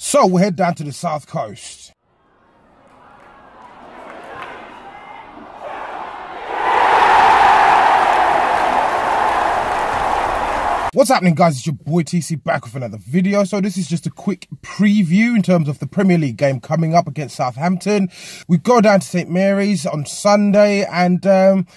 So we'll head down to the south coast. What's happening, guys? It's your boy TC back with another video. So this is just a quick preview in terms of the Premier League game coming up against Southampton. We go down to St Mary's on Sunday, and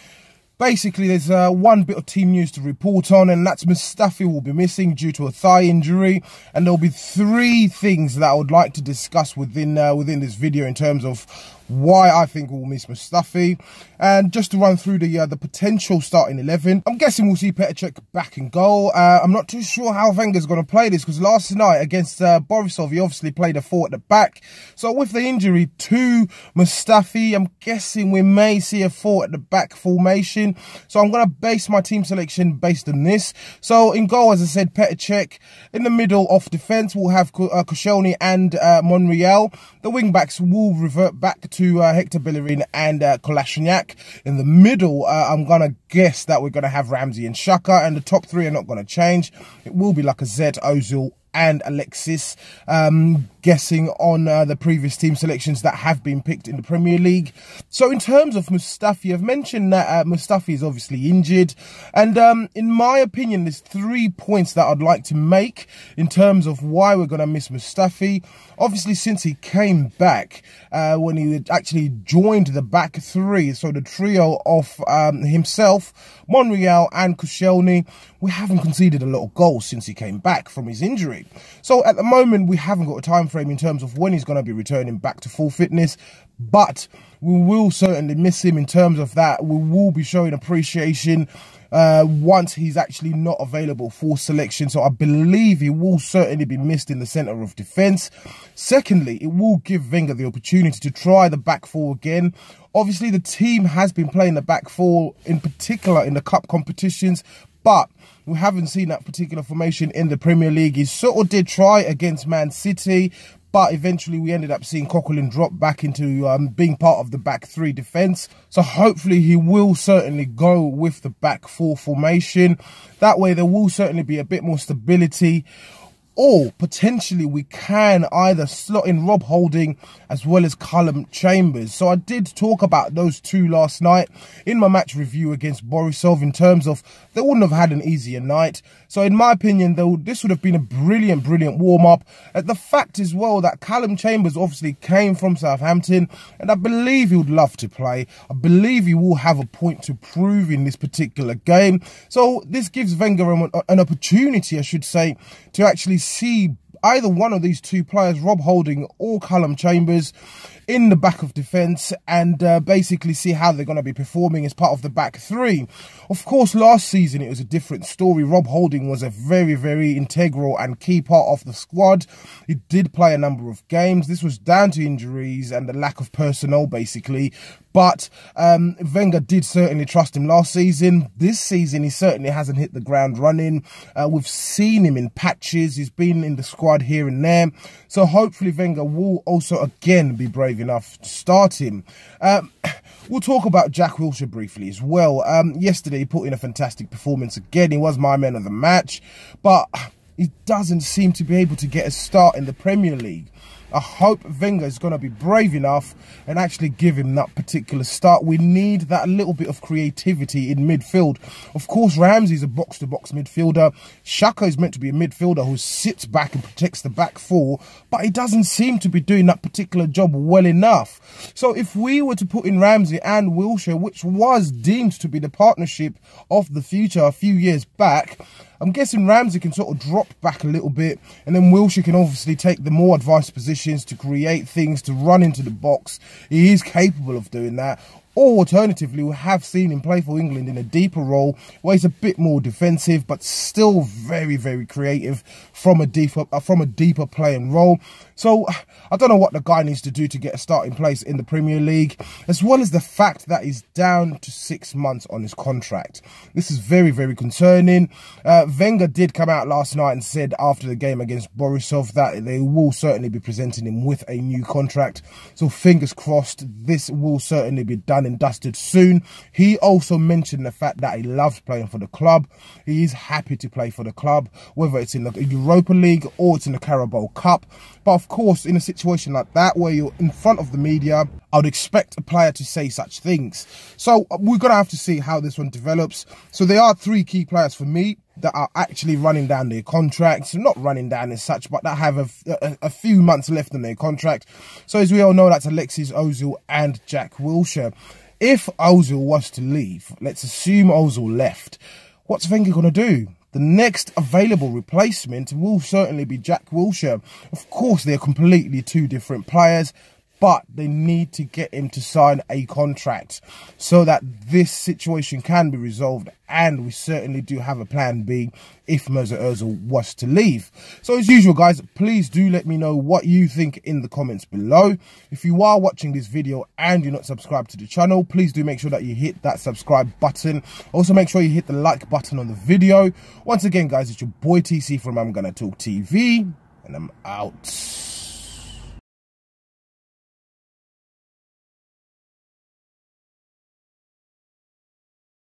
basically there's one bit of team news to report on, and that's Mustafi will be missing due to a thigh injury, and there'll be three things that I would like to discuss within this video in terms of why I think we'll miss Mustafi. And just to run through the potential starting 11, I'm guessing we'll see Cech back in goal. I'm not too sure how Wenger's going to play this, because last night against Borisov, he obviously played a 4 at the back. So with the injury to Mustafi, I'm guessing we may see a 4 at the back formation. So I'm going to base my team selection based on this. So in goal, as I said, Cech. In the middle of defence, we'll have Koscielny and Monreal. The wing-backs will revert back to Hector Bellerin and Kolasinac. In the middle, I'm going to guess that we're going to have Ramsey and Xhaka, and the top three are not going to change. It will be Lacazette, Ozil and Alexis, guessing on the previous team selections that have been picked in the Premier League. So in terms of Mustafi, I've mentioned that Mustafi is obviously injured, and in my opinion, there's 3 points that I'd like to make in terms of why we're going to miss Mustafi. Obviously, since he came back, when he actually joined the back three, so the trio of himself, Monreal and Koscielny, we haven't conceded a lot of goals since he came back from his injury. So at the moment, we haven't got a time frame in terms of when he's going to be returning back to full fitness, but we will certainly miss him in terms of that. We will be showing appreciation once he's actually not available for selection. So I believe he will certainly be missed in the centre of defence. Secondly, it will give Wenger the opportunity to try the back four again. Obviously, the team has been playing the back four, in particular in the cup competitions, but we haven't seen that particular formation in the Premier League. He sort of did try against Man City, but eventually we ended up seeing Coquelin drop back into being part of the back three defence. So hopefully he will certainly go with the back four formation. That way there will certainly be a bit more stability. Or potentially we can either slot in Rob Holding as well as Callum Chambers. So I did talk about those two last night in my match review against Borisov, in terms of they wouldn't have had an easier night. So in my opinion, though, this would have been a brilliant warm-up. The fact as well that Callum Chambers obviously came from Southampton, and I believe he would love to play. I believe he will have a point to prove in this particular game. So this gives Wenger an opportunity, I should say, to actually see either one of these two players, Rob Holding or Callum Chambers, in the back of defence, and basically see how they're going to be performing as part of the back three. Of course, last season it was a different story. Rob Holding was a very integral and key part of the squad. He did play a number of games. This was down to injuries and the lack of personnel, basically. But Wenger did certainly trust him last season. This season, he certainly hasn't hit the ground running. We've seen him in patches. He's been in the squad here and there. So hopefully Wenger will also again be brave enough to start him. We'll talk about Jack Wilshere briefly as well. Yesterday, he put in a fantastic performance again. He was my man of the match, but he doesn't seem to be able to get a start in the Premier League. I hope Wenger is going to be brave enough and actually give him that particular start. We need that little bit of creativity in midfield. Of course, Ramsey's a box-to-box midfielder. Xhaka is meant to be a midfielder who sits back and protects the back four, but he doesn't seem to be doing that particular job well enough. So if we were to put in Ramsey and Wilshere, which was deemed to be the partnership of the future a few years back, I'm guessing Ramsey can sort of drop back a little bit, and then Wilshere can obviously take the more advanced positions to create things, to run into the box. He is capable of doing that. Or alternatively, we have seen him play for England in a deeper role where he's a bit more defensive, but still very creative from a deeper playing role. So I don't know what the guy needs to do to get a starting place in the Premier League, as well as the fact that he's down to 6 months on his contract. This is very concerning. Wenger did come out last night and said after the game against Borisov that they will certainly be presenting him with a new contract. So fingers crossed this will certainly be done done and dusted soon. He also mentioned the fact that he loves playing for the club. He is happy to play for the club, whether it's in the Europa League or it's in the Carabao Cup. But of course, in a situation like that where you're in front of the media, I would expect a player to say such things. So we're going to have to see how this one develops. So there are 3 key players for me that are actually running down their contracts. Not running down as such, but that have a few months left on their contract. So as we all know, that's Alexis, Ozil and Jack Wilshere. If Ozil was to leave, let's assume Ozil left, what's Wenger going to do? The next available replacement will certainly be Jack Wilshere. Of course, they're completely 2 different players, but they need to get him to sign a contract so that this situation can be resolved. And we certainly do have a plan B if Mesut Ozil was to leave. So as usual, guys, please do let me know what you think in the comments below. If you are watching this video and you're not subscribed to the channel, please do make sure that you hit that subscribe button. Also, make sure you hit the like button on the video. Once again, guys, it's your boy TC from I'm Gonna Talk TV, and I'm out.